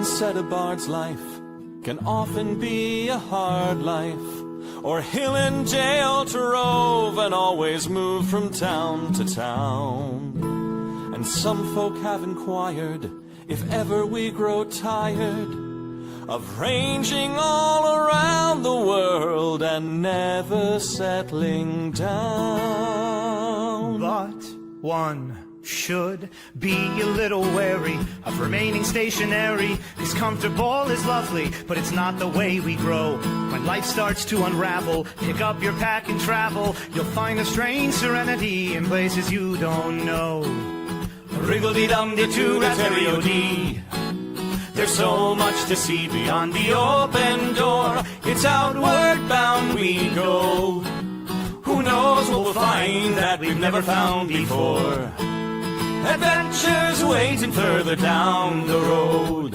often said a bard's life can often be a hard life, or hill and jail to rove and always move from town to town. And some folk have inquired if ever we grow tired of ranging all around the world and never settling down. But one should be a little wary of remaining stationary. Cause comfortable is lovely, but it's not the way we grow. When life starts to unravel, pick up your pack and travel. You'll find a strange serenity in places you don't know. Wriggle-dee-dum-dee-too-da-terry-o-dee. There's so much to see beyond the open door. It's outward bound we go. Who knows what we'll find that we've never found before. Adventures waiting further down the road.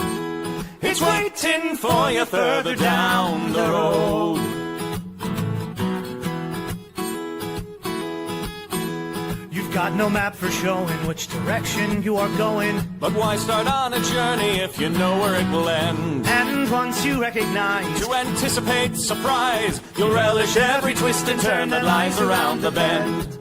It's waiting for you further down the road. You've got no map for showing which direction you are going. But why start on a journey if you know where it will end? And once you recognize, to anticipate surprise, you'll relish every twist and turn that lies around the bend.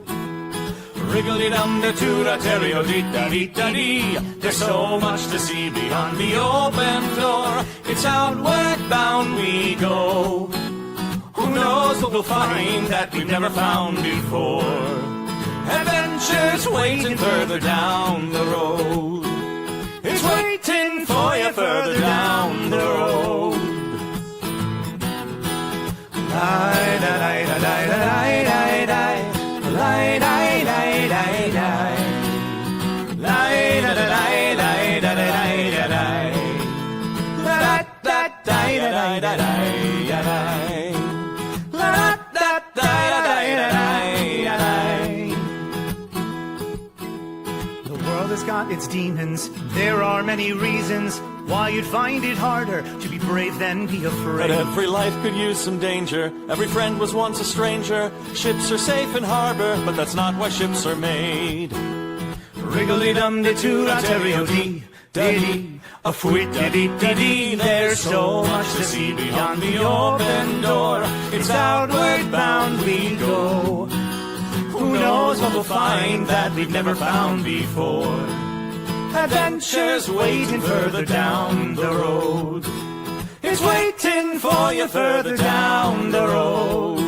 Wriggle-dee-dum-dee-too-da-terry-o-dee-da-dee-da-dee. There's so much to see beyond the open door. It's outward bound we go. Who knows what we'll find that we've never found before. Adventures waiting further down the road. It's waiting for you further down the road. Got its demons. There are many reasons why you'd find it harder to be brave than be afraid. But every life could use some danger. Every friend was once a stranger. Ships are safe in harbor, but that's not why ships are made. Wriggle-dee-dum-dee-too-da-terry-o-dee-da-dee. A fwit-da-dee-da-dee. There's so much to see beyond the open door. It's outward bound we go. Who knows what we'll find that we've never found before. Adventures waiting further down the road. It's waiting for you further down the road.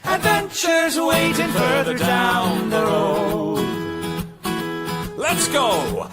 Adventures waiting further down the road. Let's go!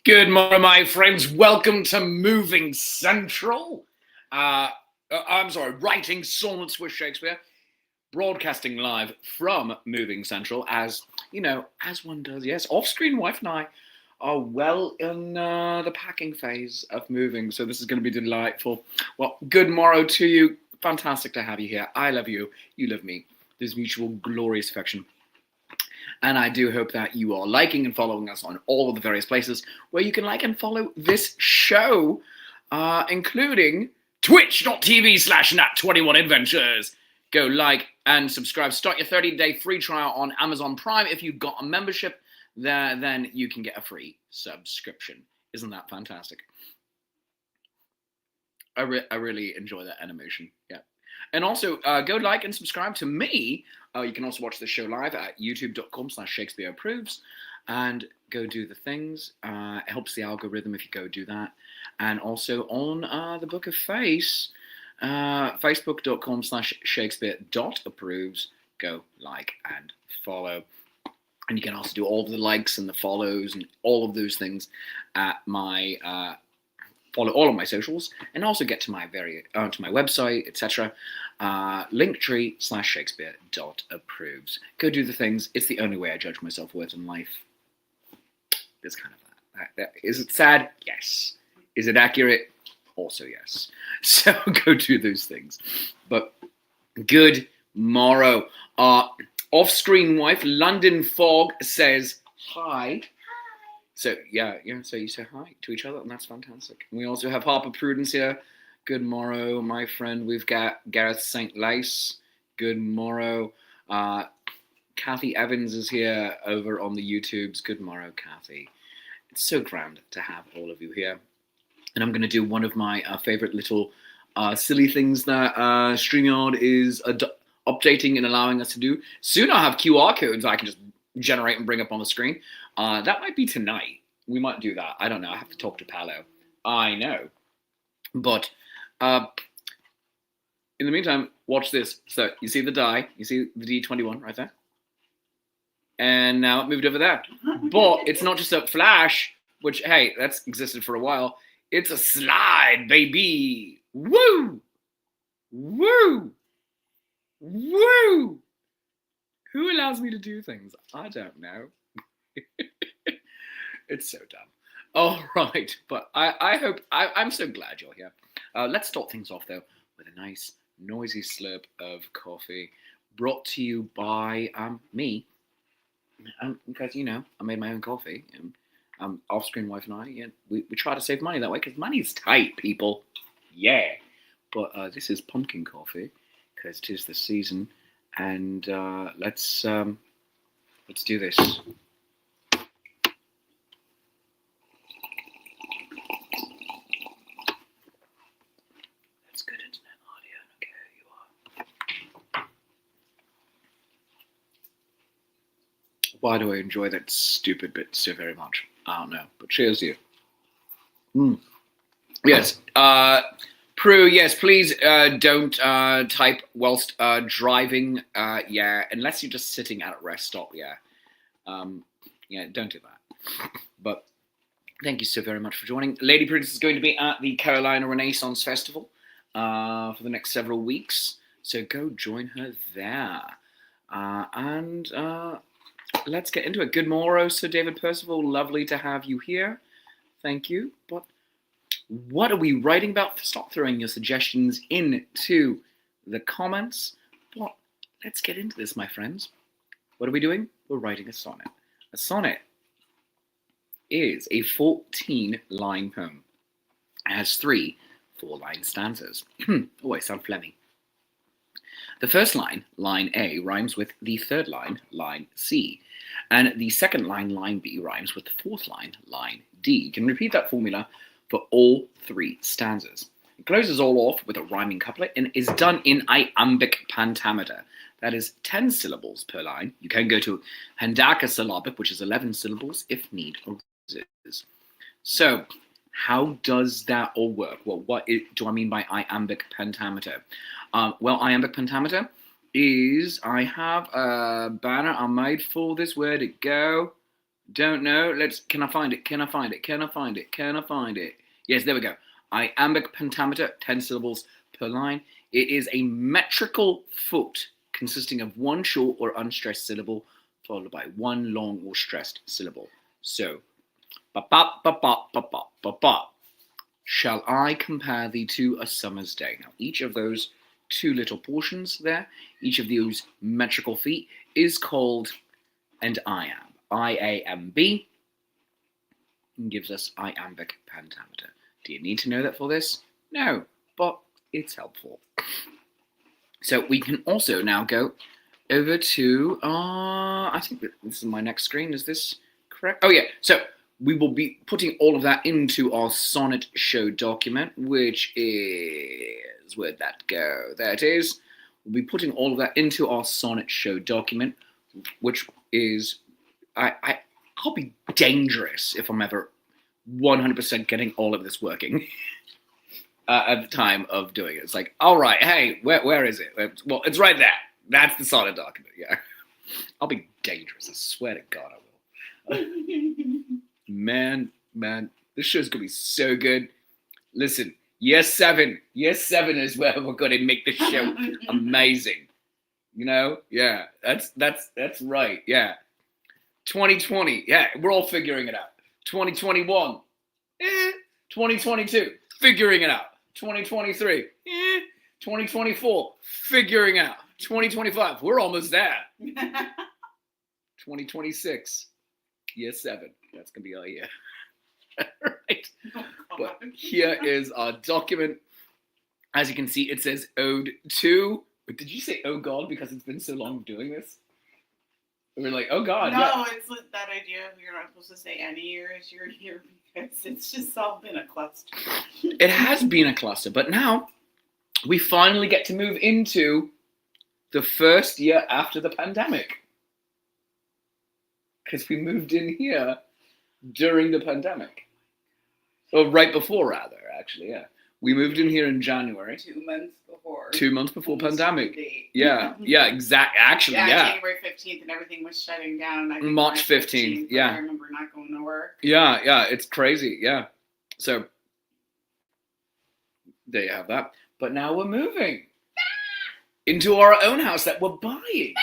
Good morning, my friends. Welcome to Moving Central. Writing Sonnets with Shakespeare. broadcasting live from Moving Central, as you know, as one does. Yes, off-screen wife and I are well in the packing phase of moving, so this is going to be delightful. Well, good morrow to you. Fantastic to have you here. I love you. You love me. There's mutual glorious affection. And I do hope that you are liking and following us on all of the various places where you can like and follow this show, including twitch.tv/nat21adventures. Go like and subscribe. Start your 30-day free trial on Amazon Prime. If you've got a membership there, then you can get a free subscription. Isn't that fantastic? I really enjoy that animation. Yeah. And also, go like and subscribe to me. You can also watch the show live at youtube.com/Shakespeare Approves. And go do the things. It helps the algorithm if you go do that. And also on the Book of Face, facebook.com/Shakespeare.approves. Go like and follow. And you can also do all of the likes and the follows and all of those things at my follow all of my socials, and also get to my to my website, etc. Linktree/Shakespeare.approves. Go do the things. It's the only way I judge my self-worth in life. There's kind of that. Is it sad? Yes. Is it accurate? Also yes. So go do those things. But good morrow. Off-screen wife London Fog says hi. So yeah, so you say hi to each other, and that's fantastic. We also have Harper Prudence here. Good morrow, my friend. We've got Gareth St. Lace. Good morrow. Kathy Evans is here over on the YouTubes. Good morrow, Kathy. It's so grand to have all of you here. And I'm going to do one of my favorite little silly things that StreamYard is updating and allowing us to do. Soon I'll have QR codes I can just generate and bring up on the screen. That might be tonight. We might do that. I don't know. I have to talk to Paolo. I know. But in the meantime, watch this. So you see the die. You see the D21 right there? And now it moved over there. But it's not just a flash, which, hey, that's existed for a while. It's a slide, baby. Woo! Woo! Woo! Who allows me to do things? I don't know. It's so dumb. All right, but I'm so glad you're here. Let's start things off, though, with a nice, noisy slurp of coffee brought to you by me. Because, you know, I made my own coffee. And off-screen wife and I, we try to save money that way, because money's tight, people. Yeah. But this is pumpkin coffee, because 'tis the season. And let's do this. That's good internet audio. Okay, here you are. Why do I enjoy that stupid bit so very much? I don't know, but cheers to you. Yes. Prue, yes, please don't type whilst driving, unless you're just sitting at a rest stop, don't do that. But thank you so very much for joining. Lady Prudence is going to be at the Carolina Renaissance Festival for the next several weeks, so go join her there. And let's get into it. Good morrow, Sir David Percival. Lovely to have you here. Thank you. But what are we writing about? Stop throwing your suggestions into the comments. But let's get into this, my friends. What are we doing? We're writing a sonnet. A sonnet is a 14-line poem. It has 3 4-line stanzas. Oh, I sound phlegmy. The first line, line A, rhymes with the third line, line C. And the second line, line B, rhymes with the fourth line, line D. You can repeat that formula for all 3 stanzas. It closes all off with a rhyming couplet and is done in iambic pentameter. That is 10 syllables per line. You can go to hendecasyllabic, which is 11 syllables, if need arises. So, how does that all work? Well, what do I mean by iambic pentameter? Well, iambic pentameter is, I have a banner I made for this. Where'd it go? Don't know. Can I find it? Can I find it? Can I find it? Can I find it? Yes, there we go. Iambic pentameter, 10 syllables per line. It is a metrical foot consisting of one short or unstressed syllable followed by one long or stressed syllable. So, ba-ba-ba-ba-ba-ba-ba. Shall I compare thee to a summer's day? Now, each of those two little portions there, each of those metrical feet is called an iamb. I-A-M-B gives us iambic pentameter. Do you need to know that for this? No, but it's helpful. So we can also now go over to, I think this is my next screen. Is this correct? Oh, yeah. So we will be putting all of that into our sonnet show document, which is, where'd that go? There it is. We'll be putting all of that into our sonnet show document, which is, I'll be dangerous if I'm ever 100% getting all of this working at the time of doing it. It's like, all right, hey, where is it? Well, it's right there. That's the sonnet document, yeah. I'll be dangerous. I swear to God I will. Man, this show's going to be so good. Listen, year 7 is where we're going to make this show amazing. You know? Yeah, that's right, yeah. 2020, yeah, we're all figuring it out. 2021, 2022, figuring it out. 2023, 2024, figuring out. 2025, we're almost there. 2026, year 7, that's going to be our year. Right. But here is our document. As you can see, it says Ode to. Did you say, oh God, because it's been so long doing this? We're like, oh God. No, yeah. It's that idea of you're not supposed to say any year is your year because it's just all been a cluster. It has been a cluster, but now we finally get to move into the first year after the pandemic. Because we moved in here during the pandemic. Or right before, rather, actually, yeah. We moved in here in January. 2 months before. 2 months before pandemic. Date. Yeah, exactly. Actually, yeah. January 15th and everything was shutting down. I think March 15th, yeah. I remember not going to work. Yeah, it's crazy, yeah. So, there you have that. But now we're moving into our own house that we're buying.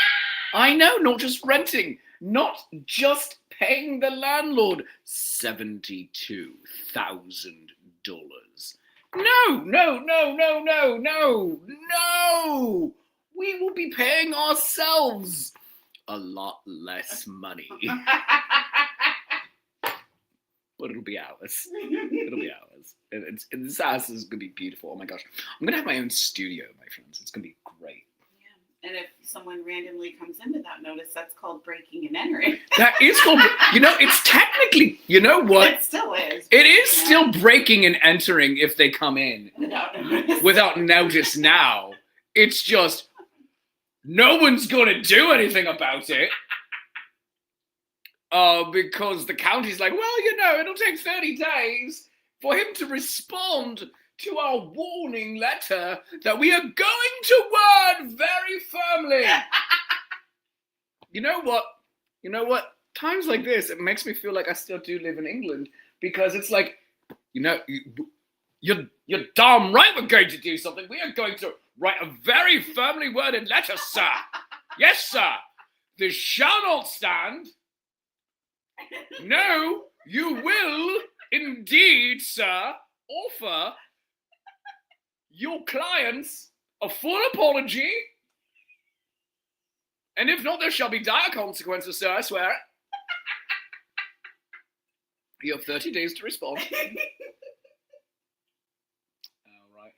I know, not just renting, not just paying the landlord $72,000. No. We will be paying ourselves a lot less money. But it'll be ours. And this house is going to be beautiful. Oh my gosh. I'm going to have my own studio, my friends. It's going to be great. Yeah. And if someone randomly comes into that notice, that's called breaking and entering. That is called, it's technically, you know what? It still is. It is still breaking and entering if they come in without notice now. It's just, no one's going to do anything about it. Because the county's like, well, it'll take 30 days for him to respond to our warning letter that we are going to word very firmly. You know what? Times like this, it makes me feel like I still do live in England because it's like, you're damn right we're going to do something. We are going to write a very firmly worded letter, sir. Yes, sir. This shall not stand. No, you will indeed, sir, offer your clients a full apology. And if not, there shall be dire consequences, sir, I swear it. You have 30 days to respond. Right,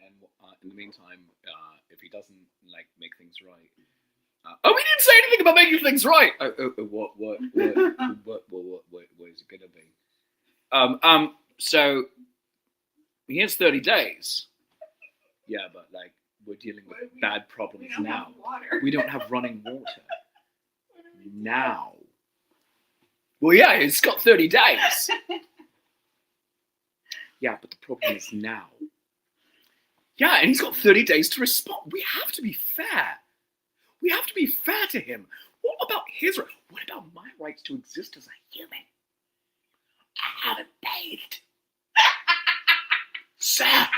and in the meantime, if he doesn't, make things right... we didn't say anything about making things right! What is it gonna be? So, he has 30 days. Yeah, but, we're dealing with bad problems now. We don't have running water. Now. Well, yeah, it's got 30 days. Yeah, but the problem is now. Yeah, and he's got 30 days to respond. We have to be fair. We have to be fair to him. What about his right? What about my rights to exist as a human? I haven't bathed. Sir,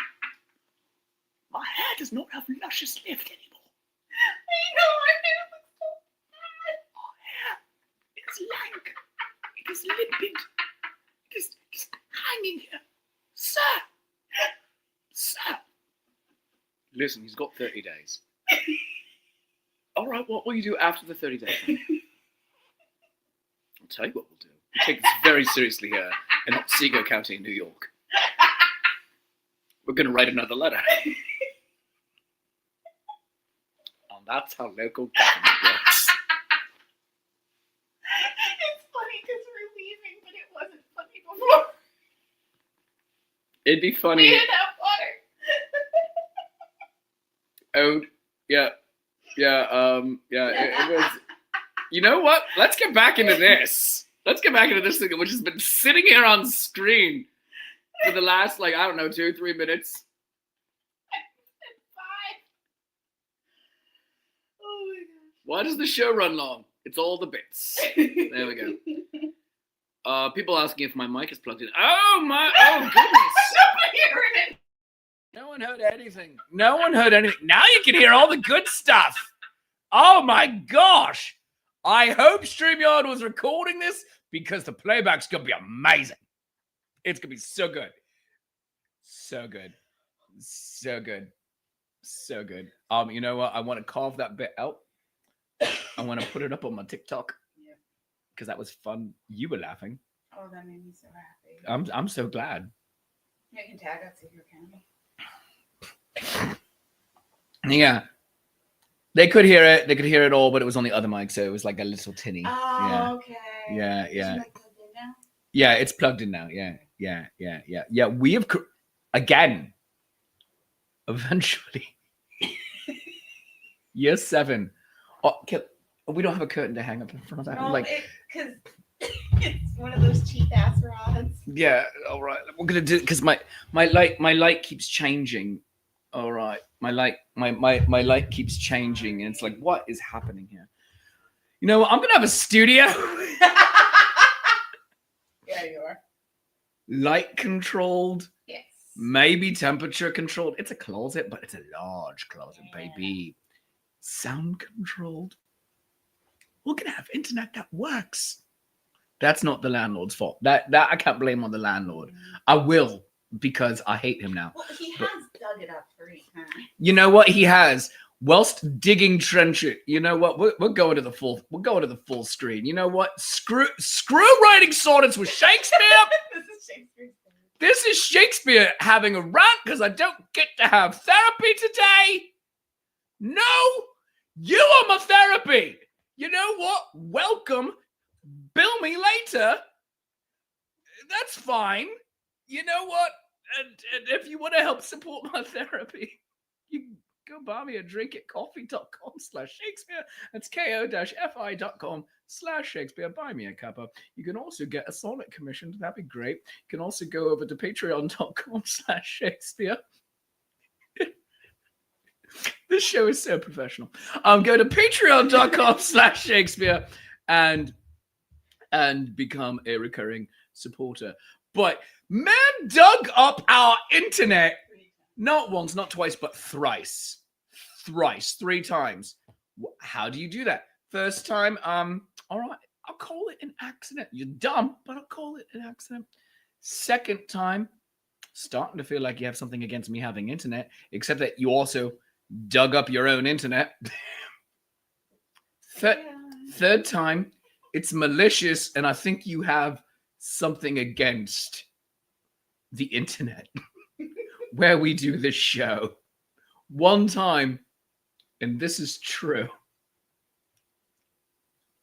my hair does not have luscious lift anymore. I know, bit, just hanging here. Sir. Listen, he's got 30 days. All right, what will you do after the 30 days? I'll tell you what we'll do. We take this very seriously here in Otsego County, New York. We're going to write another letter. And that's how local government works. It's funny because we're leaving, but it wasn't funny before. It'd be We funny. didn't have water. Oh, yeah. It was. You know what? Let's get back into this. Let's get back into this thing, which has been sitting here on screen for the last, 2-3 minutes. 5. Oh my gosh. Why does the show run long? It's all the bits. There we go. People asking if my mic is plugged in. Oh goodness. No one heard anything. No one heard anything. Now you can hear all the good stuff. Oh my gosh. I hope StreamYard was recording this because the playback's going to be amazing. It's going to be so good. So good. So good. So good. You know what? I want to carve that bit out. I want to put it up on my TikTok. Yeah. Because that was fun. You were laughing. Oh, that made me so happy. I'm so glad. You can tag us if you can. Yeah. They could hear it. They could hear it all, but it was on the other mic, so it was like a little tinny. Oh, okay. Yeah. Is your mic plugged in now? Yeah, it's plugged in now. Yeah. We have, again, eventually, year 7. Oh, we don't have a curtain to hang up in front of that. No, because it's one of those cheap ass rods. Yeah, all right. We're gonna do because my light keeps changing. All right, my light keeps changing, and it's like, what is happening here? You know what? I'm gonna have a studio. Yeah, you are. Light controlled, Yes. maybe temperature controlled. It's a closet, but it's a large closet, baby. Sound controlled. We're gonna have internet that works. That's not the landlord's fault. That I can't blame on the landlord. I will, because I hate him now. Well, he has dug it up 3 times. You know what he has? Whilst digging trenches, you know what? We're going to the full. We're going to the full screen. You know what? Screw writing sonnets with Shakespeare. This is Shakespeare's thing. This is Shakespeare having a rant because I don't get to have therapy today. No, you are my therapy. You know what? Welcome. Bill me later. That's fine. You know what? And if you want to help support my therapy, you can go buy me a drink at coffee.com/Shakespeare. That's ko-fi.com/Shakespeare. Buy me a cuppa. You can also get a sonnet commissioned. That'd be great. You can also go over to patreon.com/Shakespeare. This show is so professional. Go to patreon.com/Shakespeare and become a recurring supporter. But man dug up our internet not once, not twice, but thrice. 3 times. How do you do that? First time, all right, I'll call it an accident. You're dumb, but I'll call it an accident. Second time, starting to feel like you have something against me having internet, except that you also dug up your own internet. Third time, it's malicious, and I think you have something against the internet where we do this show. One time, and this is true,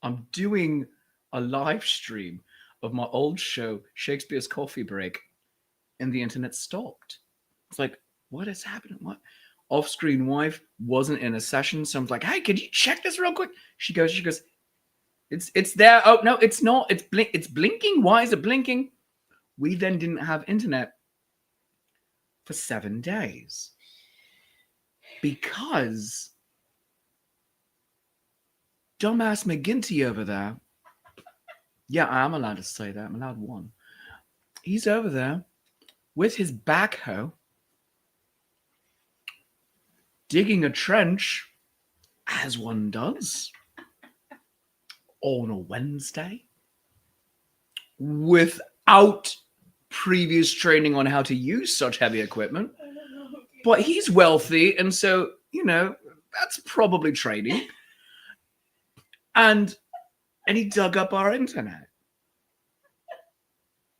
I'm doing a live stream of my old show, Shakespeare's Coffee Break, and the internet stopped. It's like, what is happening? What? Off-screen wife wasn't in a session, so I'm like, hey, could you check this real quick? She goes, it's there. Oh no, it's not. It's blinking. Why is it blinking? We then didn't have internet for 7 days because dumbass McGinty over there. Yeah, I am allowed to say that. I'm allowed one. He's over there with his backhoe, digging a trench, as one does, on a Wednesday without previous training on how to use such heavy equipment. But he's wealthy, and so, you know, that's probably training. And he dug up our internet.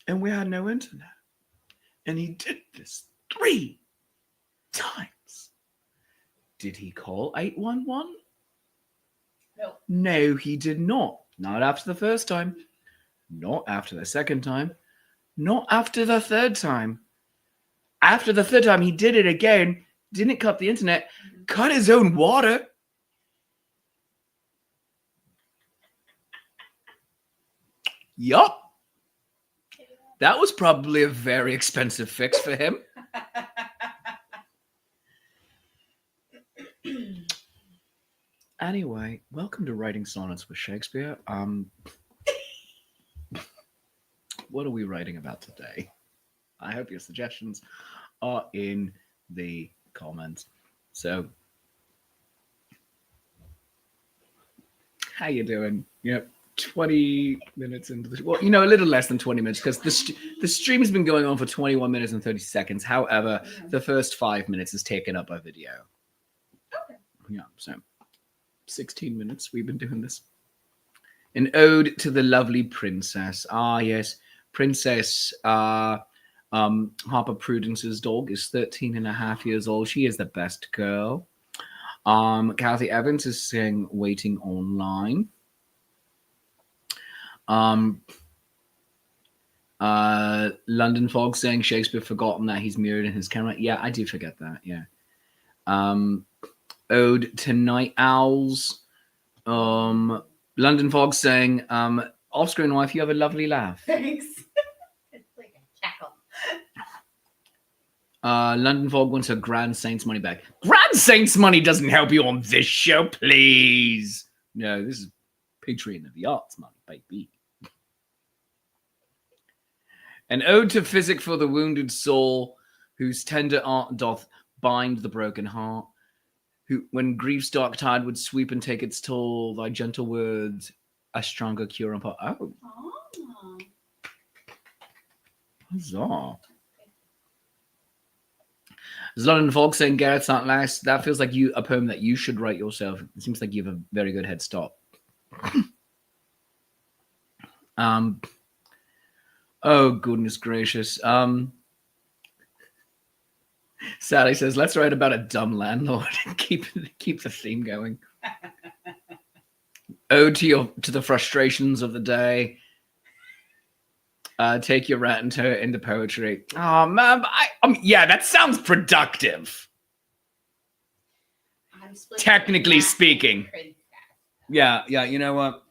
And we had no internet. And he did this 3 times. Did he call 811? No. No, he did not. Not after the first time. Not after the second time. Not after the third time. After the third time, he did it again. Didn't cut the internet. Cut his own water. Yup. That was probably a very expensive fix for him. Anyway, welcome to Writing Sonnets with Shakespeare. What are we writing about today? I hope your suggestions are in the comments. So, how you doing? Yep. 20 minutes into the, well, you know, a little less than 20 minutes, because the stream has been going on for 21 minutes and 30 seconds. However, the first 5 minutes is taken up by video. Okay. Yeah, so 16 minutes we've been doing this. An ode to the lovely princess. Ah, yes, Princess Harper Prudence's dog is 13 and a half years old. She is the best girl. Kathy Evans is saying waiting online. London Fog saying Shakespeare forgotten that he's mirrored in his camera. Yeah, I do forget that. Yeah. Ode to night owls. London Fog saying off-screen wife, you have a lovely laugh. Thanks. It's like a cackle. London Fog wants her Grand Saints money back. Grand Saints money doesn't help you on this show, please. No, this is Patreon of the Arts money, baby. An ode to physic for the wounded soul, whose tender art doth bind the broken heart. Who, when grief's dark tide would sweep and take its toll, thy gentle words a stronger cure upon. Oh, Oh. huzzah! There's London Fog saying Garrett's not last. That feels like a poem that you should write yourself. It seems like you have a very good head start. Oh goodness gracious. Sally says, let's write about a dumb landlord and keep the theme going. Ode to the frustrations of the day. Take your rant and turn it into poetry. Oh man, yeah, that sounds productive. Technically speaking. Yeah, you know what?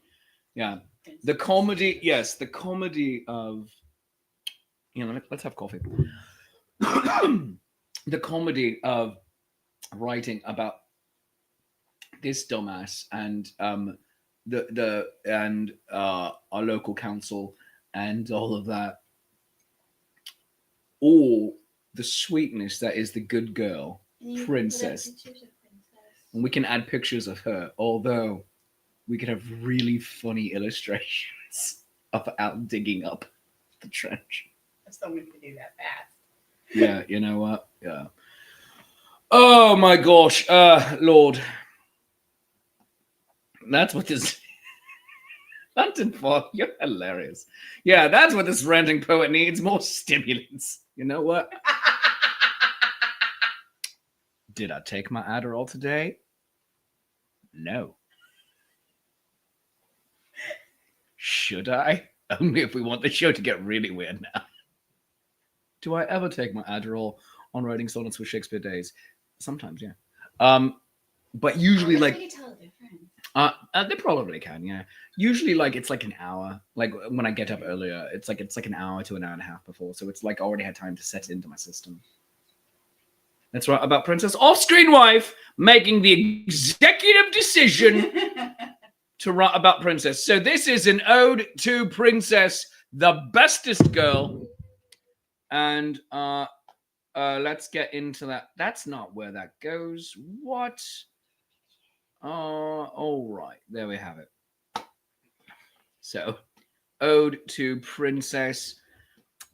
Yeah. The comedy, yes, the comedy of, you know, let's have coffee. The comedy of writing about this dumbass and our local council and all of that, or the sweetness that is the good girl princess. And we can add pictures of her, although we could have really funny illustrations of out digging up the trench. Someone could do that fast. Yeah, you know what? Yeah. Oh my gosh, Lord. That's what this London Fog, you're hilarious. Yeah, that's what this ranting poet needs. More stimulants. You know what? Did I take my Adderall today? No. Should I? Only if we want the show to get really weird now. Do I ever take my Adderall on writing sonnets with Shakespeare days? Sometimes, yeah. But usually, like, can you tell the difference? They probably can, yeah. Usually, like, it's like an hour. Like when I get up earlier, it's like an hour to an hour and a half before, so it's like I already had time to set it into my system. That's right about Princess Off-Screen Wife making the executive decision to write about Princess. So this is an ode to Princess, the bestest girl. And let's get into that. That's not where that goes. What? All right. There we have it. So, Ode to Princess.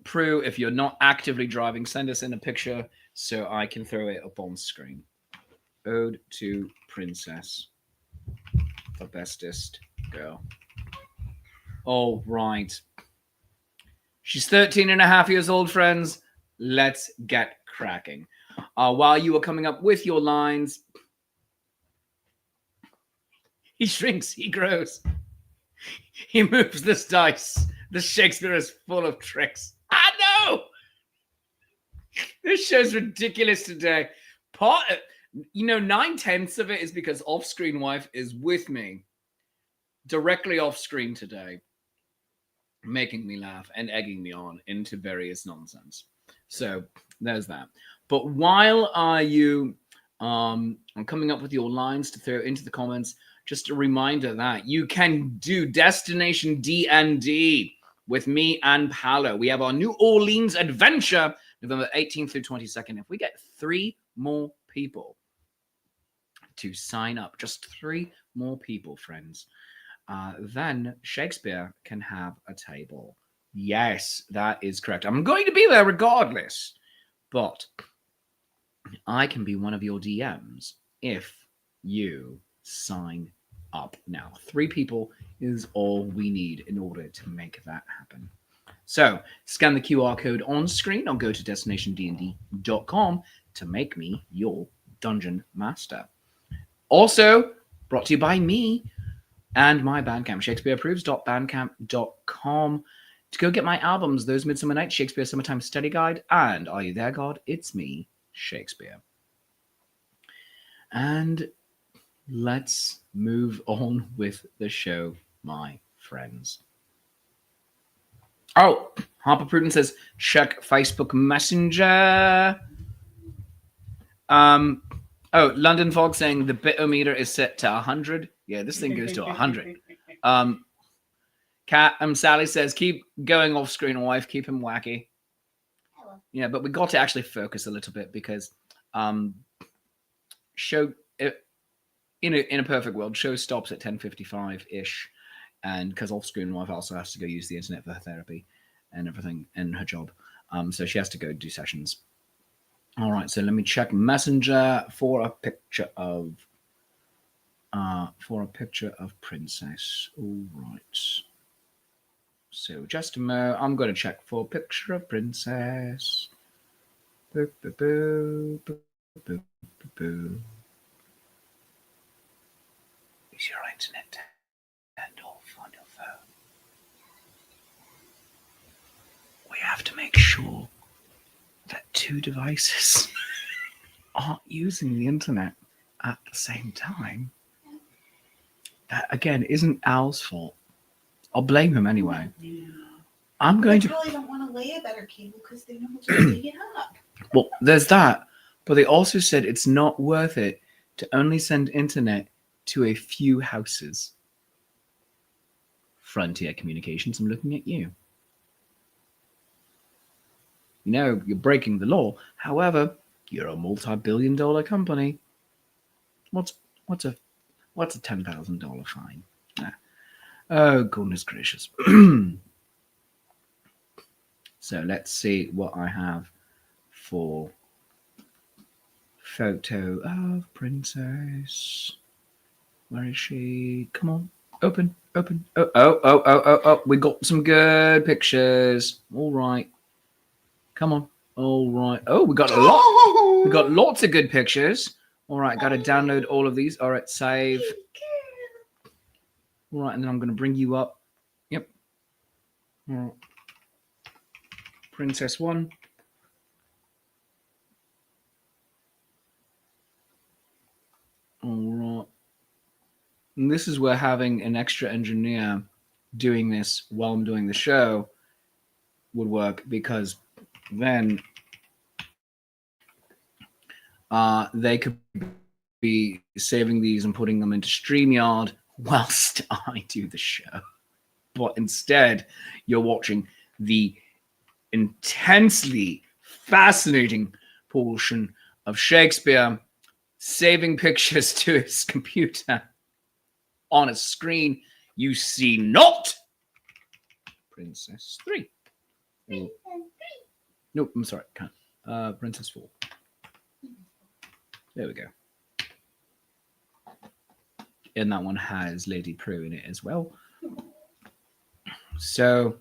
Prue, if you're not actively driving, send us in a picture so I can throw it up on screen. Ode to Princess. The bestest girl. All right. She's 13 and a half years old, friends. Let's get cracking. While you are coming up with your lines, he shrinks, he grows. He moves this dice. The Shakespeare is full of tricks. I know! This show's ridiculous today. 9/10 of it is because off-screen wife is with me directly off-screen today, making me laugh and egging me on into various nonsense. So there's that. But while you are coming up with your lines to throw into the comments, just a reminder that you can do Destination D&D with me and Paolo. We have our New Orleans adventure, November 18th through 22nd. If we get 3 more people to sign up, just 3 more people, friends, then Shakespeare can have a table. Yes, that is correct. I'm going to be there regardless, but I can be one of your DMs if you sign up now. 3 people is all we need in order to make that happen. So scan the QR code on screen or go to destinationdnd.com to make me your dungeon master. Also brought to you by me and my Bandcamp, shakespeareapproves.bandcamp.com, to go get my albums, Those Midsummer Nights, Shakespeare Summertime Study Guide, and Are You There, God? It's Me, Shakespeare. And let's move on with the show, my friends. Oh, Harper Prudence says, check Facebook Messenger. London Fog saying the bitometer is set to 100. Yeah, this thing goes to 100. Sally says, keep going off screen, wife. Keep him wacky. Hello. Yeah, but we got to actually focus a little bit because show in a perfect world, show stops at 10:55-ish, and because off screen, wife also has to go use the internet for her therapy and everything and her job. So she has to go do sessions. All right, so let me check Messenger for a picture of Princess. All right. So just a moment, I'm going to check for a picture of Princess. Boo, boo, boo, boo, boo, boo, boo. Is your internet turned off on your phone? We have to make sure that 2 devices aren't using the internet at the same time. That, again, isn't Al's fault. I'll blame him anyway. I'm going to... really don't want to lay a better cable because they know to dig it up. Well, there's that. But they also said it's not worth it to only send internet to a few houses. Frontier Communications, I'm looking at you. You know, you're breaking the law. However, you're a multi-billion-dollar company. What's a $10,000 fine? Nah. Oh, goodness gracious. So let's see what I have for photo of Princess. Where is she? Come on. Open. Oh. We got some good pictures. All right. Come on. All right. Oh, we got a lot. We got lots of good pictures. All right. Got to download all of these. All right. Save. All right. And then I'm going to bring you up. Yep. All right. Princess 1. All right. And this is where having an extra engineer doing this while I'm doing the show would work, because then they could be saving these and putting them into StreamYard whilst I do the show. But instead, you're watching the intensely fascinating portion of Shakespeare saving pictures to his computer on a screen you see not. Princess 3. Or, nope, I'm sorry, can't. Princess 4. There we go. And that one has Lady Prue in it as well. So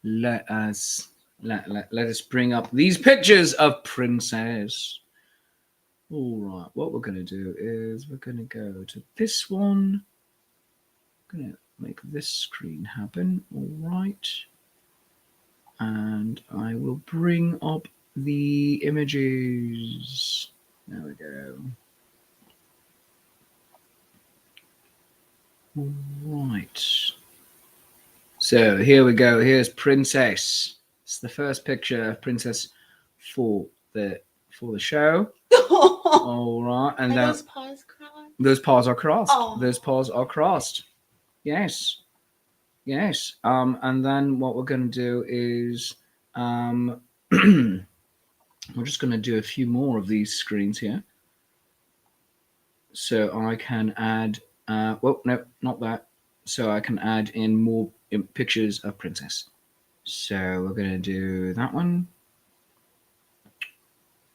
let us bring up these pictures of Princess. All right, what we're going to do is we're going to go to this one. I'm going to make this screen happen. All right. And I will bring up the images. There we go. All right. So here we go. Here's Princess. It's the first picture of Princess for the show. All right, and those paws crossed. Those paws are crossed. Oh. Those paws are crossed. Yes, yes. And then what we're going to do is we're just going to do a few more of these screens here, so I can add. Well, no, not that. So I can add in more pictures of Princess. So we're going to do that one.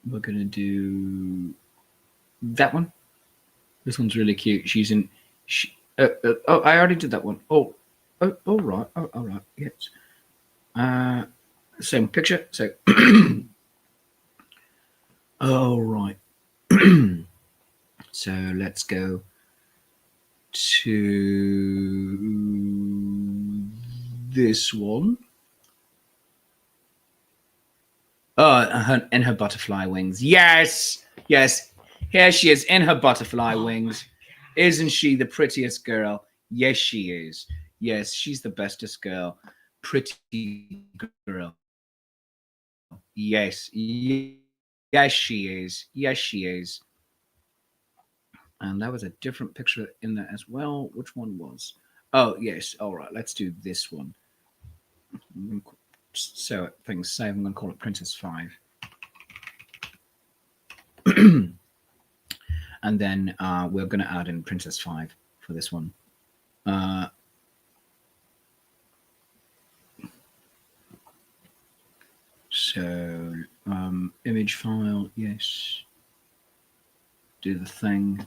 We're going to do that one. This one's really cute. She's in. I already did that one. Oh, right. Oh, all right. Yes. Same picture. So, all right. So let's go to this one. Oh, in her butterfly wings. Yes, yes. Here she is in her butterfly wings. Isn't she the prettiest girl? Yes, she is. Yes, she's the bestest girl. Pretty girl. Yes. Yes, she is. Yes, she is. And that was a different picture in there as well. Which one was? Oh, yes. All right. Let's do this one. So things say I'm going to call it Princess 5. And then we're going to add in Princess 5 for this one. So image file, yes. Do the thing.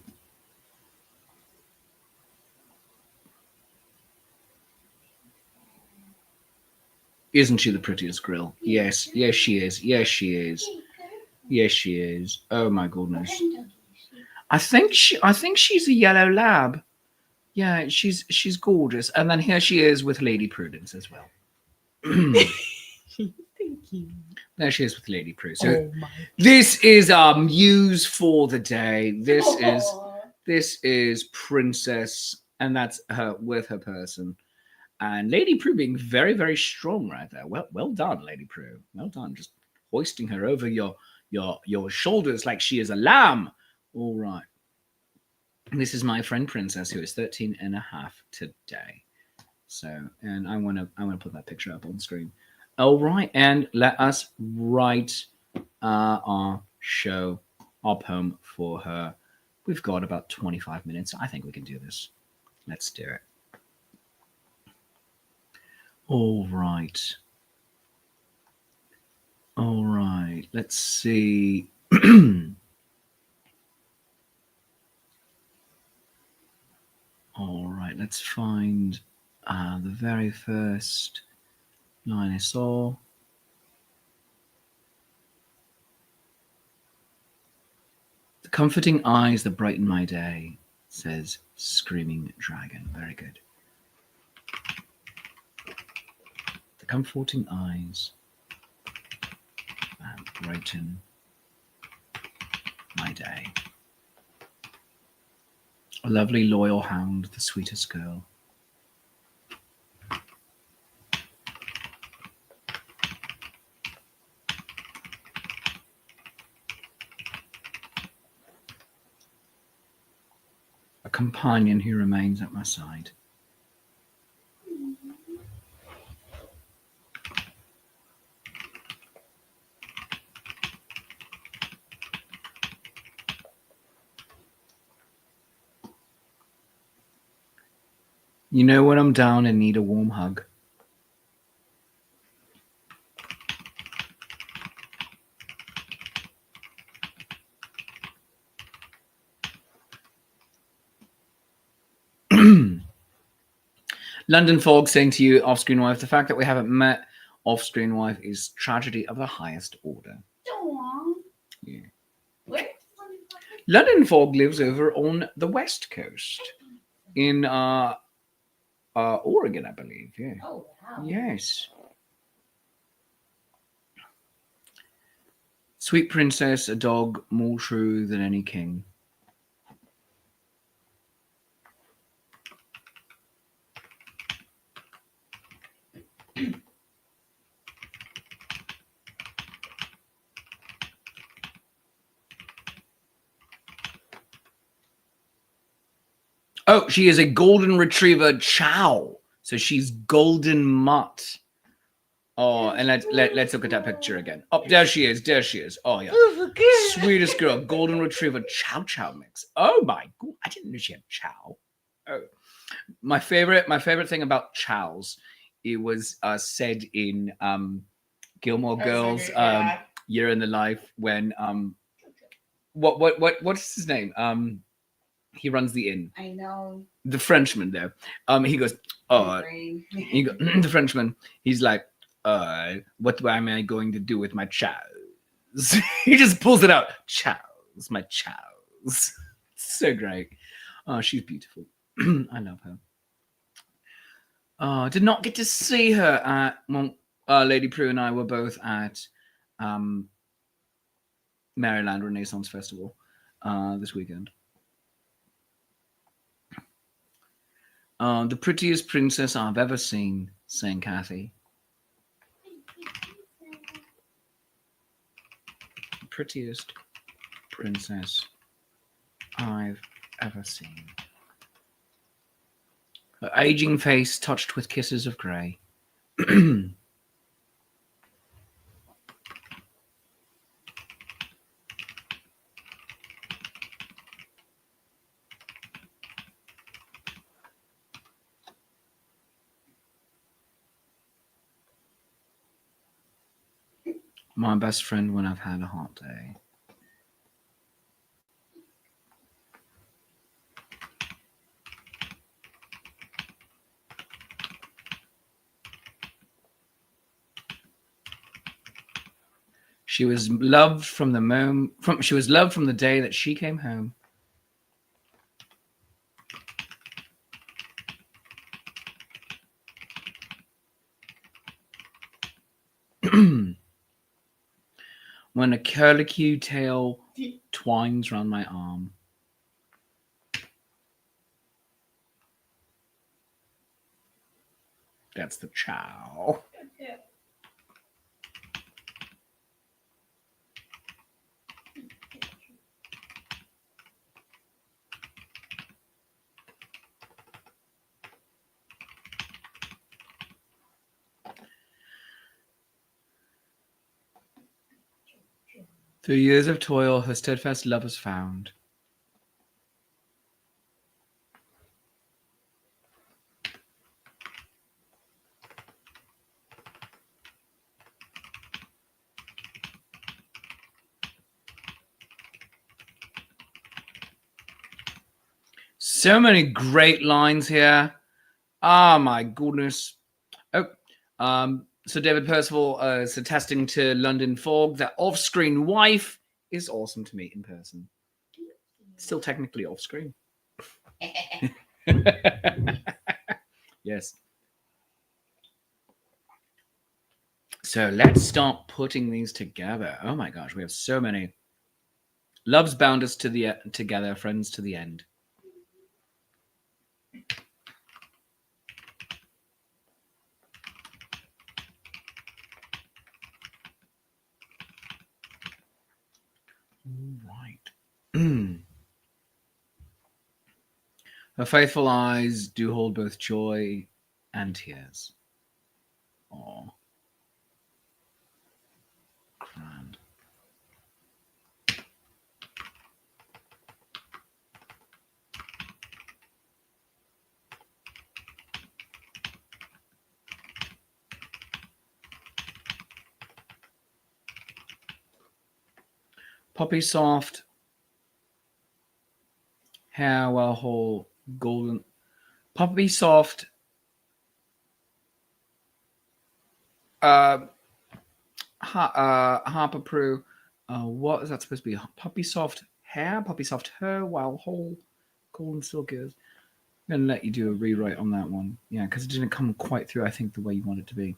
Isn't she the prettiest girl? Yes, yes she is. Yes she is. Yes she is. Oh my goodness. I think she's a yellow lab. Yeah, she's gorgeous. And then here she is with Lady Prudence as well. Thank you. There she is with Lady Prue. So this is our muse for the day. This is Princess, and that's her with her person. And Lady Prue being very, very strong right there. Well done, Lady Prue. Well done. Just hoisting her over your shoulders like she is a lamb. All right. And this is my friend Princess, who is 13 and a half today. So, and I want to put that picture up on screen. All right, and let us write our show, our poem for her. We've got about 25 minutes. I think we can do this. Let's do it. All right. All right, let's see. All right, let's find the very first line I saw. The comforting eyes that brighten my day, says Screaming Dragon. Very good. The comforting eyes that brighten my day. A lovely loyal hound, the sweetest girl. A companion who remains at my side. You know when I'm down and need a warm hug. London Fog saying to you, off-screen wife, the fact that we haven't met off-screen wife is tragedy of the highest order. Aww. Yeah. Where? London Fog lives over on the west coast in Oregon, I believe. Yeah. Oh, wow. Yes. Sweet princess, a dog more true than any king. Oh, she is a golden retriever chow. So she's golden mutt. Oh, and let's look at that picture again. Oh, there she is. There she is. Oh, yeah. Sweetest girl. Golden retriever chow chow mix. Oh, my God. I didn't know she had chow. Oh. My favorite thing about chows, it was said in Gilmore Girls, Year in the Life, when what's his name? He runs the inn. I know. The Frenchman there. He goes, the Frenchman, he's like, what am I going to do with my chows? He just pulls it out. Chows, my chows. So great. Oh, she's beautiful. I love her. Did not get to see her at Lady Prue and I were both at Maryland Renaissance Festival this weekend. The prettiest princess I've ever seen, sang Kathy. The prettiest princess I've ever seen. Her aging face touched with kisses of grey. My best friend when I've had a hot day. She was loved from the day that she came home. When a curlicue tail twines round my arm. That's the chow. Yeah. Through years of toil, her steadfast love is found. So many great lines here. Ah, my goodness. Oh, so David Percival is attesting to London Fog that off-screen wife is awesome to meet in person. Still technically off-screen. Yes. So let's start putting these together. Oh my gosh, we have so many. Love's bound us to the together, friends to the end. All right. Her faithful eyes do hold both joy and tears. Oh, grand. Poppy soft hair while whole golden. Poppy soft Harper Prue. What is that supposed to be? Puppy soft hair, puppy soft hair, while whole, cool and silky. I'm gonna let you do a rewrite on that one. Yeah, because it didn't come quite through. I think the way you want it to be.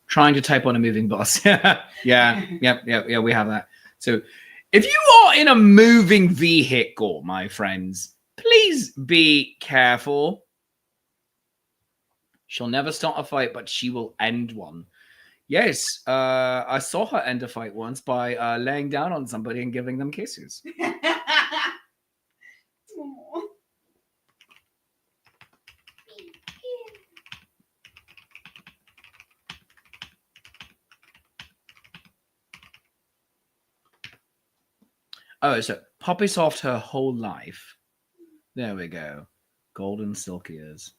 Trying to type on a moving bus. Yeah. We have that. So, if you are in a moving vehicle, my friends, please be careful. She'll never start a fight, but she will end one. Yes, I saw her end a fight once by laying down on somebody and giving them kisses. Oh, so Poppy soft her whole life. There we go. Golden silk ears.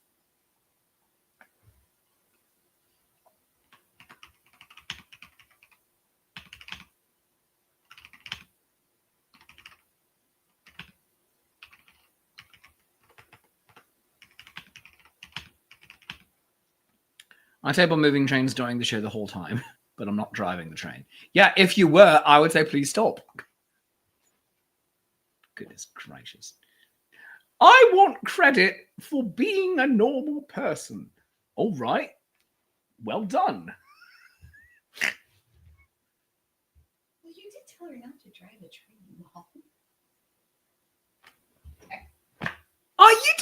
I tape on moving trains during the show the whole time, but I'm not driving the train. Yeah, if you were, I would say please stop. Goodness gracious. I want credit for being a normal person. All right. Well done. Well, you did tell her not to drive the train, Mom. Are you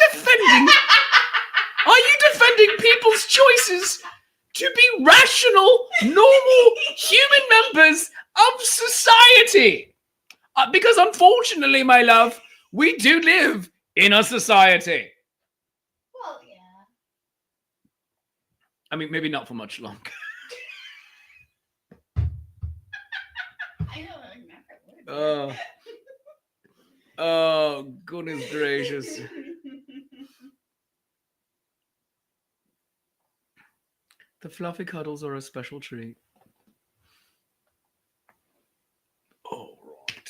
defending people's choices to be rational, normal human members of society? Because unfortunately, my love, we do live in a society. Well, yeah. I mean, maybe not for much longer. I know exactly. Oh, goodness gracious. The fluffy cuddles are a special treat. All right.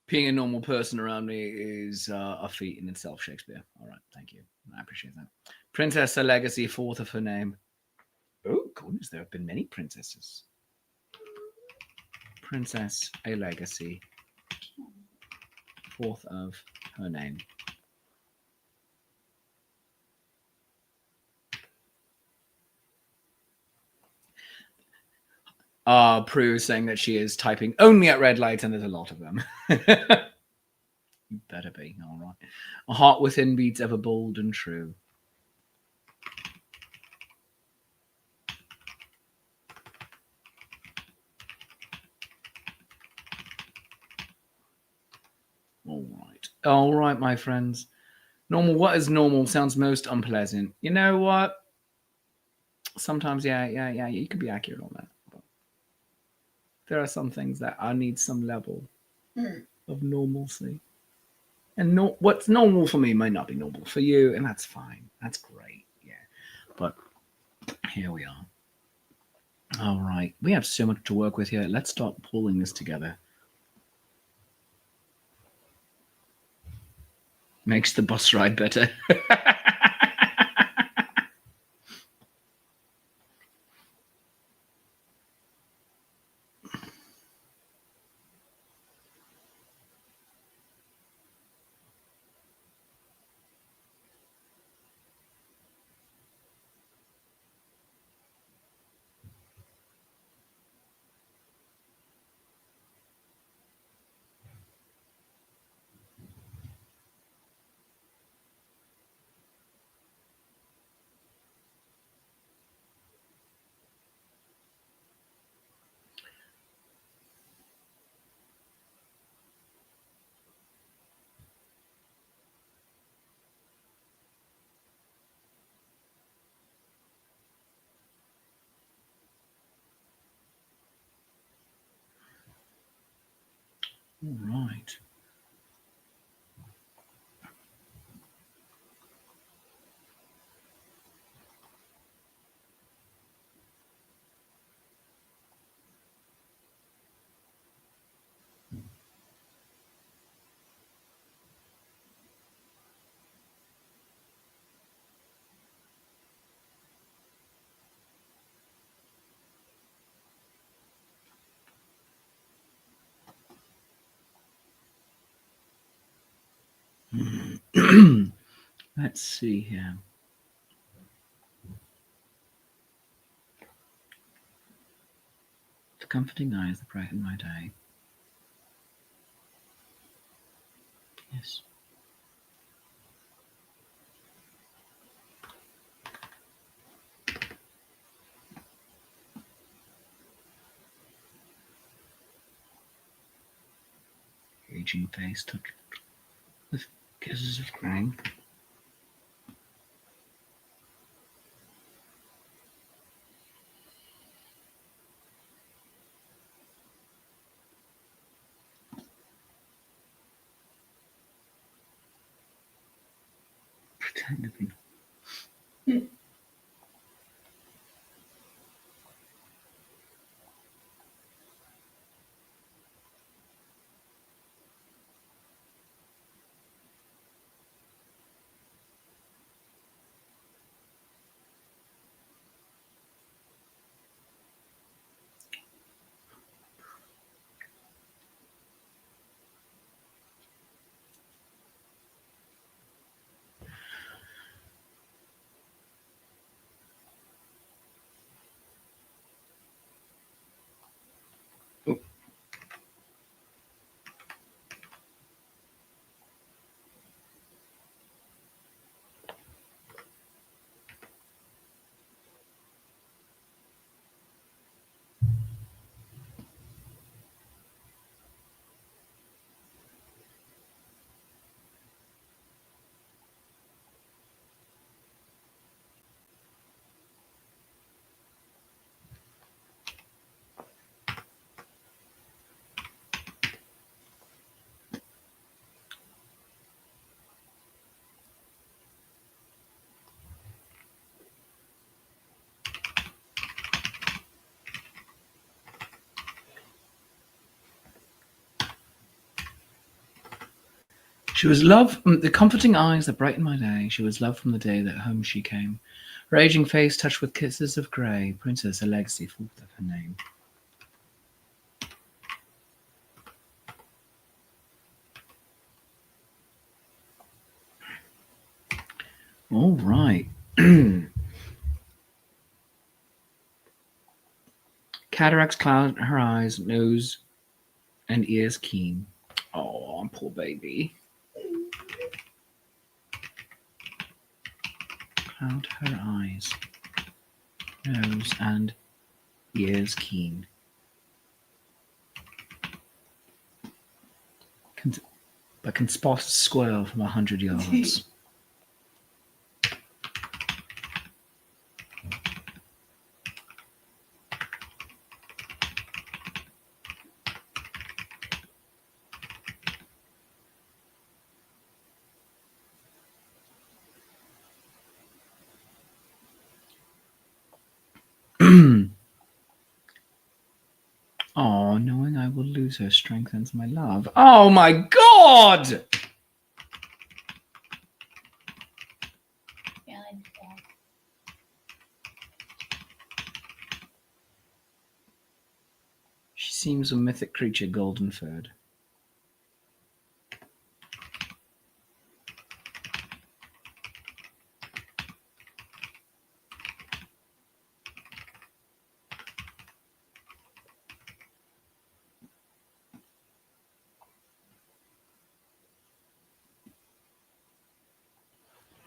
Being a normal person around me is a feat in itself, Shakespeare. All right, thank you. I appreciate that. Princess, a legacy, fourth of her name. Oh, goodness, there have been many princesses. Princess, a legacy, fourth of her name. Prue saying that she is typing only at red lights, and there's a lot of them. You better be, all right. A heart within beats ever bold and true. All right, my friends. Normal. What is normal sounds most unpleasant. You know what? Sometimes, yeah, you could be accurate on that. But there are some things that I need some level of normalcy. And what's normal for me might not be normal for you, and that's fine. That's great, yeah. But here we are. All right, we have so much to work with here. Let's start pulling this together. Makes the bus ride better. All right. Let's see here. The comforting eyes that brighten my day. Yes. Aging face touched with kisses of grey. Pretend to be. She was love, the comforting eyes that brightened my day. She was loved from the day that home she came. Her aging face touched with kisses of grey. Princess, a legacy forth of her name. All right. Cataracts cloud her eyes, nose and ears keen. Oh, poor baby. Cloud her eyes, nose and ears keen. But can spot a squirrel from 100 yards. Oh, knowing I will lose her strengthens my love. Oh my God! Yeah, I did that. She seems a mythic creature, golden furred.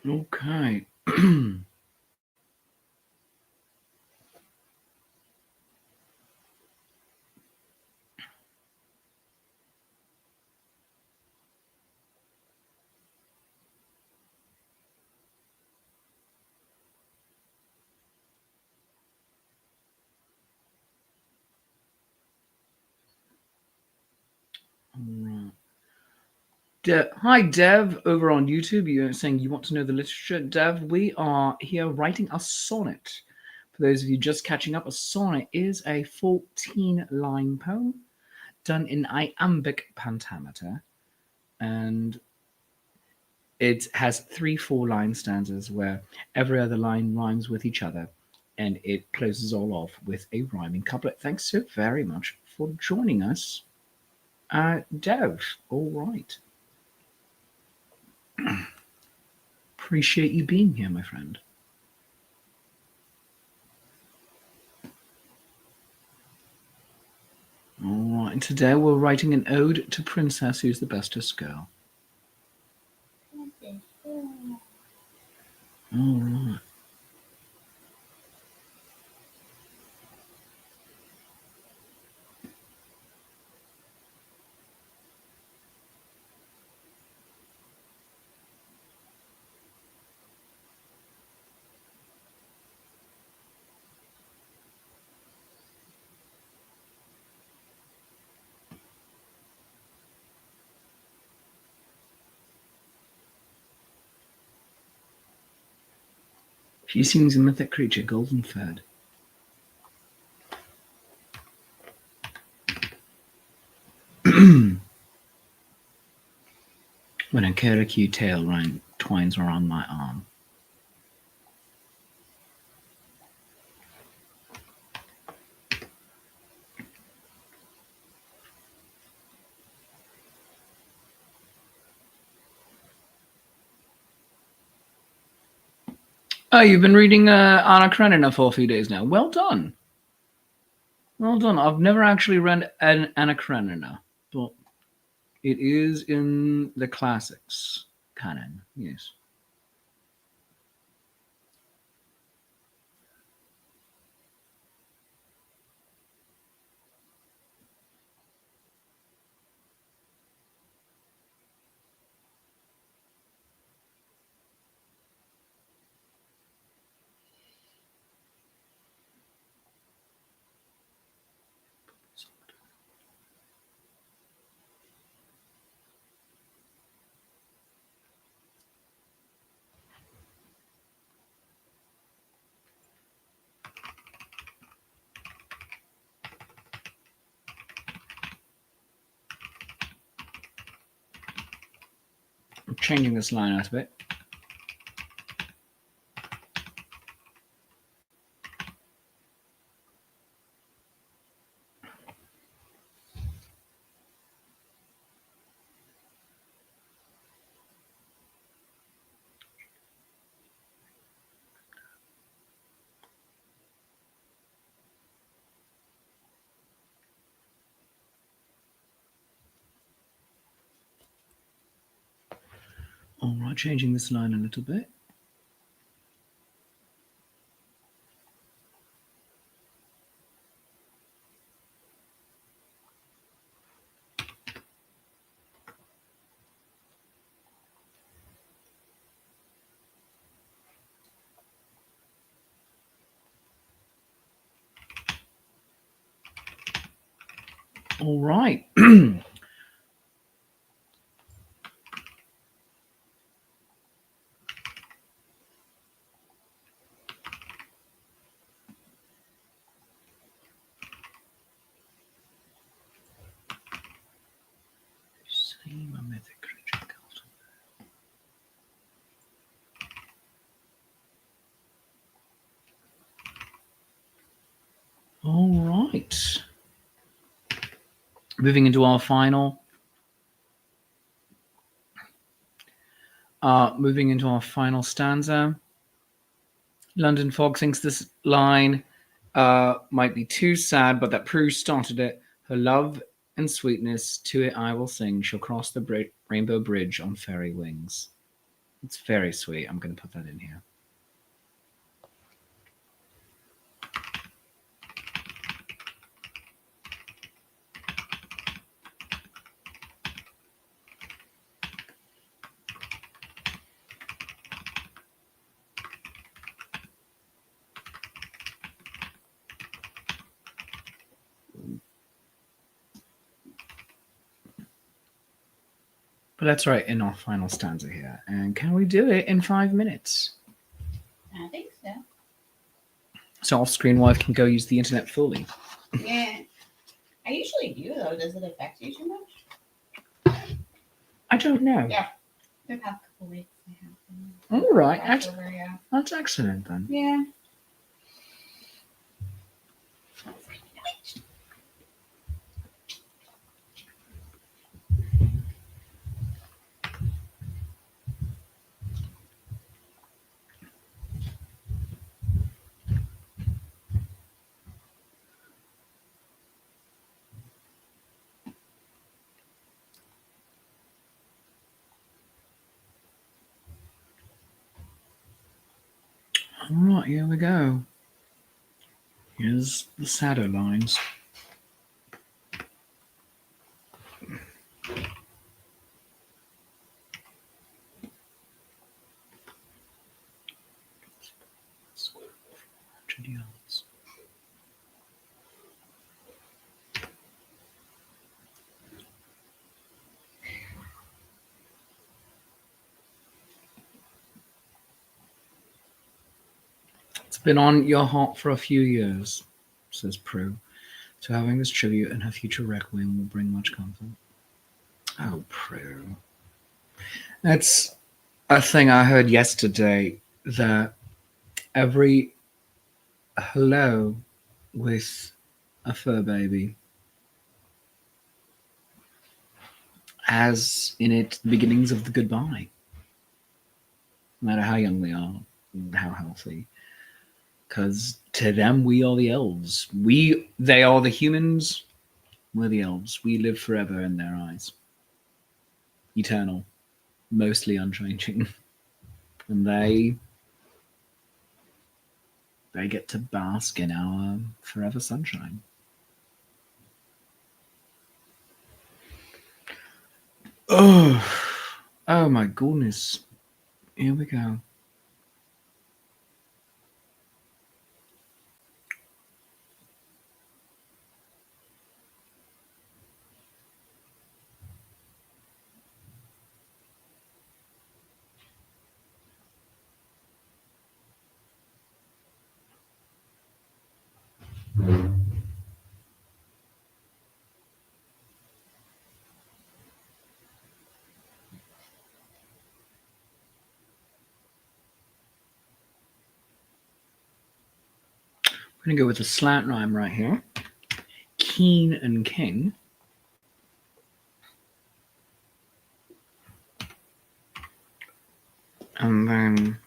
Okay. Hi, Dev, over on YouTube. You're saying you want to know the literature. Dev, we are here writing a sonnet. For those of you just catching up, a sonnet is a 14-line poem done in iambic pentameter. And it has 3 4-line stanzas where every other line rhymes with each other. And it closes all off with a rhyming couplet. Thanks so very much for joining us, Dev. All right. Appreciate you being here, my friend. All right, today we're writing an ode to Princess Who's the Bestest Girl. All right. She seems a mythic creature, golden fed. When a curlicue tail twines around my arm. Oh, you've been reading Anna Karenina for a few days now. Well done. Well done. I've never actually read Anna Karenina, but it is in the classics canon, yes. I'm changing this line out a bit. All right, changing this line a little bit. All right. Same a mythic creature. All right. Moving into our final stanza. London Fog thinks this line might be too sad, but that Prue started it. Her love and sweetness, to it I will sing, shall cross the rainbow bridge on fairy wings. It's very sweet. I'm going to put that in here. But let's write in our final stanza here. And can we do it in 5 minutes? I think so. So off-screen wife can go use the internet fully. Yeah. I usually do, though. Does it affect you too much? I don't know. Yeah. The past couple weeks I have been. All right. Yeah. That's excellent then. Yeah. Alright, here we go. Here's the shadow lines. It's been on your heart for a few years, says Prue. So having this tribute and her future requiem will bring much comfort. Oh, Prue. That's a thing I heard yesterday, that every hello with a fur baby has in it the beginnings of the goodbye. No matter how young they are, how healthy. Because to them, we are the elves. They are the humans, we're the elves. We live forever in their eyes. Eternal. Mostly unchanging. And they get to bask in our forever sunshine. Oh my goodness. Here we go. I'm going to go with a slant rhyme right here. Keen and king. And then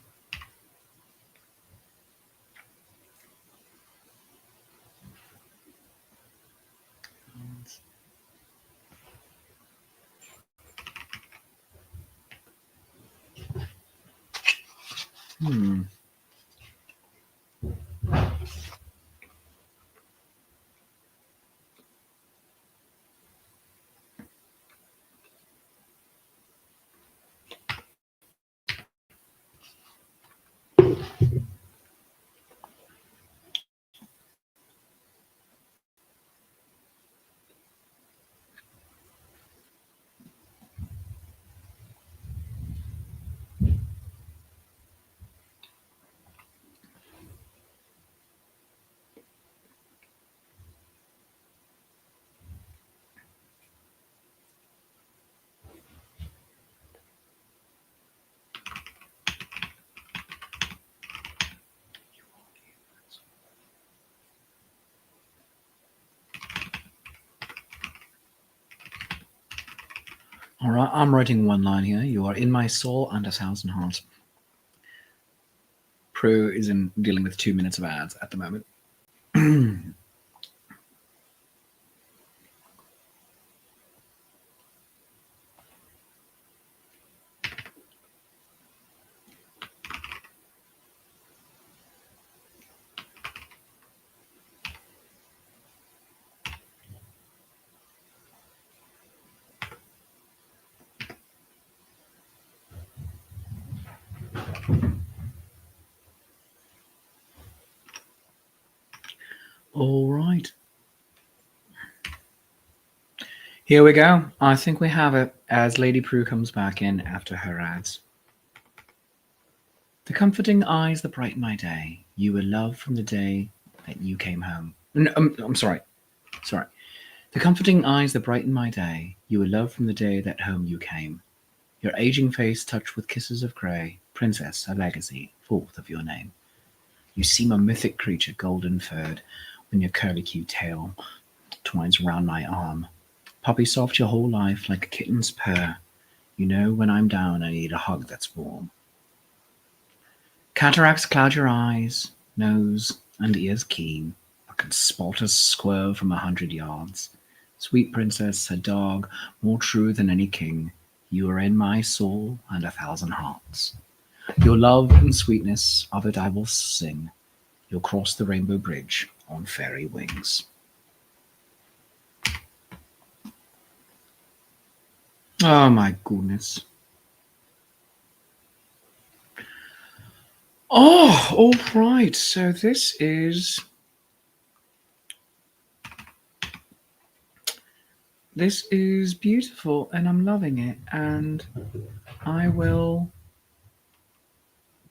all right, I'm writing one line here. You are in my soul and 1,000 hearts. Prue is dealing with 2 minutes of ads at the moment. All right. Here we go. I think we have it as Lady Prue comes back in after her ads. The comforting eyes that brighten my day. You were loved from the day that you came home. No, I'm sorry. The comforting eyes that brighten my day. You were loved from the day that home you came. Your aging face touched with kisses of grey. Princess, a legacy, forth of your name. You seem a mythic creature, golden furred, when your curly-cute tail twines round my arm. Puppy soft your whole life like a kitten's purr. You know when I'm down I need a hug that's warm. Cataracts cloud your eyes, nose and ears keen, but can spot a squirrel from 100 yards. Sweet princess, a dog, more true than any king, you are in my soul and 1,000 hearts. Your love and sweetness of it I will sing. You'll cross the rainbow bridge on fairy wings. Oh my goodness. Oh, all right. So this is beautiful and I'm loving it. And I will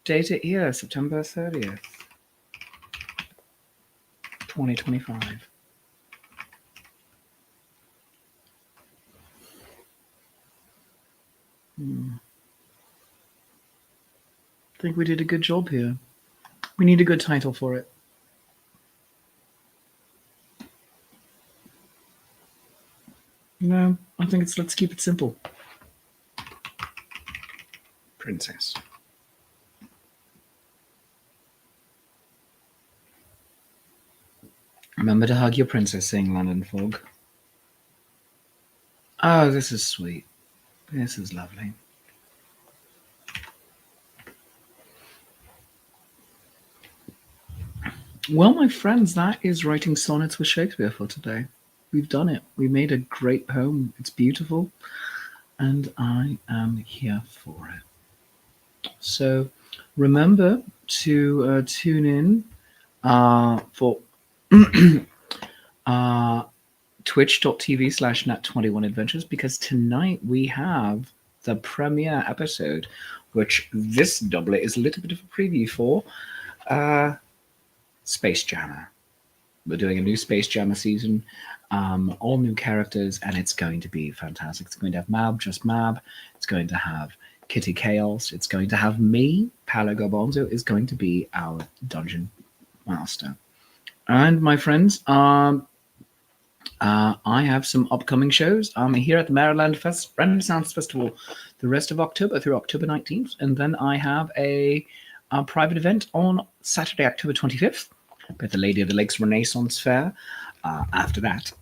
date it here, September 30th, 2025. I think we did a good job here. We need a good title for it. No, I think it's let's keep it simple. Princess. Remember to hug your princess, saying London Fog. Oh, this is sweet. This is lovely. Well, my friends, that is writing sonnets with Shakespeare for today. We've done it. We made a great poem. It's beautiful. And I am here for it. So remember to tune in for twitch.tv/nat21adventures, because tonight we have the premiere episode, which this doublet is a little bit of a preview for. Space Jammer. We're doing a new Space Jammer season, all new characters, and it's going to be fantastic. It's going to have Mab, just Mab. It's going to have Kitty Chaos. It's going to have me. Paolo Garbonzo is going to be our dungeon master. And my friends, I have some upcoming shows. I'm here at the Maryland Renaissance Festival the rest of October through October 19th. And then I have a private event on Saturday, October 25th at the Lady of the Lakes Renaissance Fair. After that,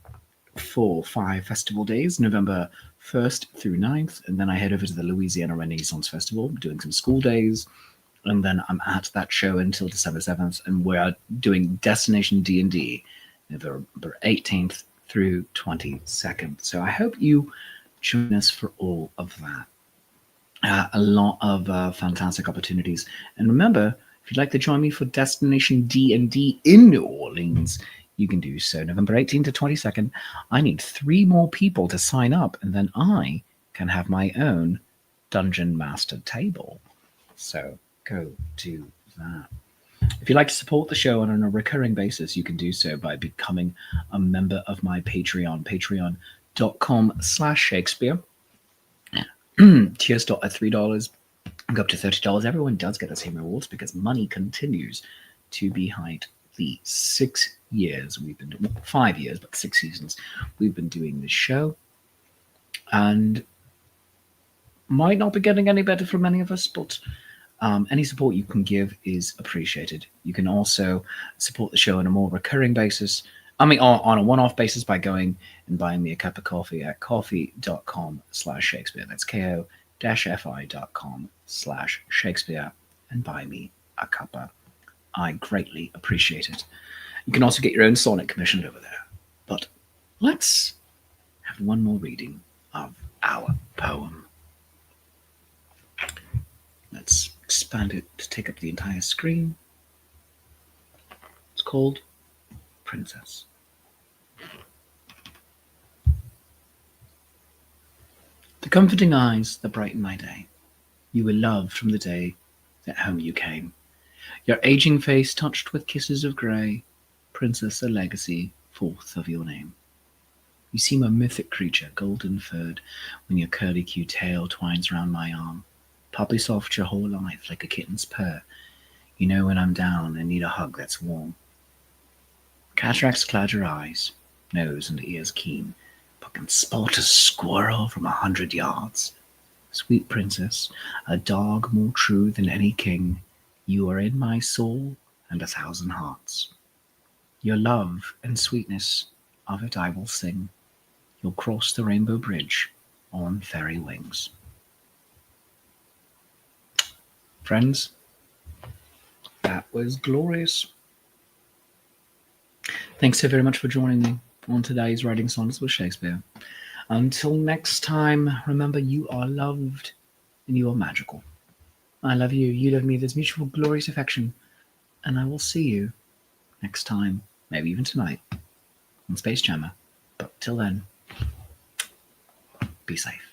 5 festival days, November 1st through 9th. And then I head over to the Louisiana Renaissance Festival, doing some school days. And then I'm at that show until December 7th. And we're doing Destination D&D, November 18th through 22nd. So I hope you join us for all of that. A lot of fantastic opportunities. And remember, if you'd like to join me for Destination D&D in New Orleans, you can do so. November 18th to 22nd. I need 3 more people to sign up, and then I can have my own Dungeon Master table. So go do that. If you'd like to support the show on a recurring basis, you can do so by becoming a member of my Patreon, patreon.com/Shakespeare. Tiers start at $3 and go up to $30. Everyone does get the same rewards because money continues to be hide. The 6 years we've been doing, 5 years, but 6 seasons we've been doing this show, and might not be getting any better for many of us, but any support you can give is appreciated. You can also support the show on a more recurring basis. On a one-off basis by going and buying me a cup of coffee at coffee.com/Shakespeare. That's ko-fi.com/Shakespeare, and buy me a cuppa. I greatly appreciate it. You can also get your own sonnet commissioned over there. But let's have one more reading of our poem. Let's expand it to take up the entire screen. It's called Princess. The comforting eyes that brighten my day. You were loved from the day that home you came. Your aging face touched with kisses of grey, Princess, a legacy forth of your name. You seem a mythic creature, golden-furred, when your curly-Q tail twines round my arm. Puppy soft your whole life like a kitten's purr. You know when I'm down and need a hug that's warm. Cataracts cloud your eyes, nose and ears keen, but can spot a squirrel from 100 yards. Sweet princess, a dog more true than any king, you are in my soul and 1,000 hearts. Your love and sweetness, of it I will sing. You'll cross the rainbow bridge on fairy wings. friends, that was glorious. Thanks so very much for joining me on today's Writing Sonnets with Shakespeare. Until next time, remember, you are loved and you are magical. I love you, you love me, there's mutual glorious affection, and I will see you next time, maybe even tonight, on Space Jammer. But till then, be safe.